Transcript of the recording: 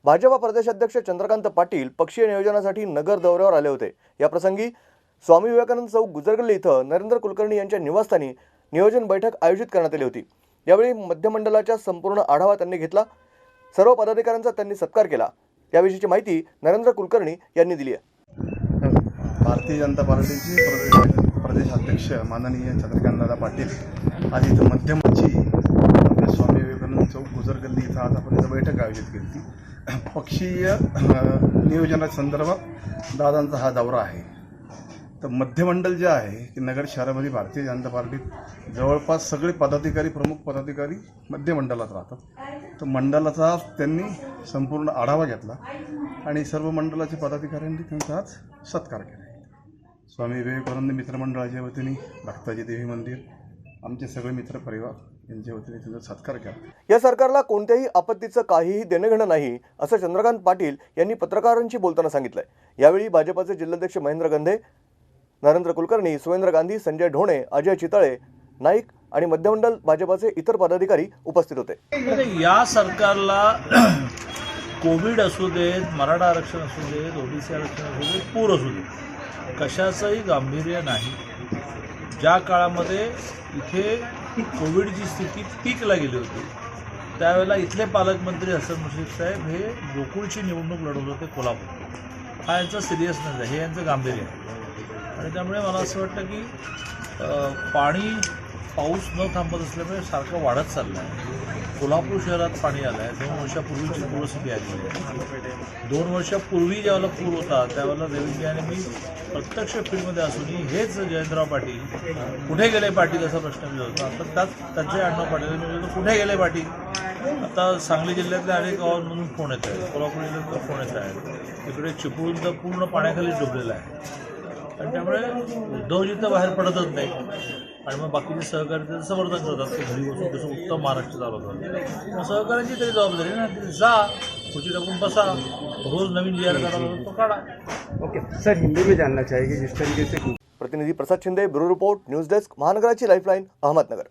भाजपा प्रदेशाध्यक्ष चंद्रकांत पाटील पक्षीय नियोजनासाठी नगर दौऱ्यावर आले होते। या प्रसंगी स्वामी विवेकानंद चौक गुजरगल्ली इथं नरेंद्र कुलकर्णी यांच्या निवासस्थानी नियोजन बैठक आयोजित करण्यात आली होती। यावेळी मध्यमंडळाचा संपूर्ण आढावा त्यांनी घेतला। सर्व पदाधिकाऱ्यांचा त्यांनी सत्कार केला। याविषयीची माहिती नरेंद्र कुलकर्णी यांनी दिली आहे। भारतीय जनता पार्टीचे प्रदेशाध्यक्ष माननीय चंद्रकांतदादा पाटील आज इथं मध्यमची स्वामी विवेकानंद चौक गुजरगल्ली इथं आज आपण इथं बैठक आयोजित केली होती। पक्षीय नियोजनाच्या संदर्भात दादांचा हा दौरा आहे। तर मध्यमंडळ जे आहे की नगर शहरामध्ये भारतीय जनता पार्टीत जवळपास सगळे पदाधिकारी प्रमुख पदाधिकारी मध्यमंडळात राहतात। तर मंडळाचा त्यांनी संपूर्ण आढावा घेतला आणि सर्व मंडळाचे पदाधिकाऱ्यांनी त्यांचा आज सत्कार केला। स्वामी विवेकानंद मित्रमंडळाच्या वतीने भक्ताजी देवी मंदिर आमचे सगळे मित्र परिवार यांच्या वतीने त्यांचा सत्कार केला। या सरकारला कोणत्याही आपत्तीचं काहीही देणंघेणं नाही असं चंद्रकांत पाटील यांनी पत्रकारांशी बोलताना सांगितलंय। यावेळी भाजपाचे जिल्हाध्यक्ष महेंद्र गंधे, नरेंद्र कुलकर्णी, सुवेंद्र गांधी, संजय ढोणे, अजय चितळे नाईक आणि मध्यमंडळ भाजपाचे इतर पदाधिकारी उपस्थित होते। या सरकारला कोविड असू देत, मराठा आरक्षण असू देत, ओबीसी आरक्षण असू देत, पूर असू देत, कशाचंही गांभीर्य नाही। ज्या काळामध्ये इथे कोविडची स्थिती पीकला गेली होती त्यावेळेला इथले पालकमंत्री हसन मुश्रीफ साहेब हे गोकुळची निवडणूक लढवत होते कोल्हापूर। हा यांचा सिरियसनेस आहे, हे यांचं गांभीर्य आहे। आणि त्यामुळे मला असं वाटतं की पाऊस न थांबत असल्यामुळे सारखं वाढत चाललं आहे। कोल्हापूर शहरात पाणी आलं आहे। 2 वर्षापूर्वीची पूरस्थिती आली आहे। 2 वर्षापूर्वी ज्यावेळेला पूर होता त्यावेळेला देवेंद्र आणि मी प्रत्यक्ष फील्डमध्ये असूनही हेच जयंतराव पाटील कुठे गेले पाटील असा प्रश्न विचारत होता। तर त्याचे अण्णव पाटील म्हणजे कुठे गेले पाटील। आता सांगली जिल्ह्यातल्या अनेक गावांमधून फोन येत आहेत, कोल्हापूर जिल्ह्यातून फोन येत आहेत। तिकडे चिपळूण तर पूर्ण पाण्याखाली डुबलेलं आहे आणि त्यामुळे उद्धवजी तर बाहेर पडतच नाही आणि मग बाकीचे सहकारी त्याचं समर्थन करतात की घरी बसून कसं उत्तम महाराष्ट्र चालवतात। मग सहकाऱ्यांची तरी जबाबदारी ना, जा खुर्ची टाकून बसा, रोज नवीन जी आर काढावा तो काढा। ओके सर, हिंदी में जानना चाहिए जिस तरीके से। प्रतिनिधि Prasad Shinde, bureau report, news desk, महानगराची लाइफलाइन, अहमदनगर।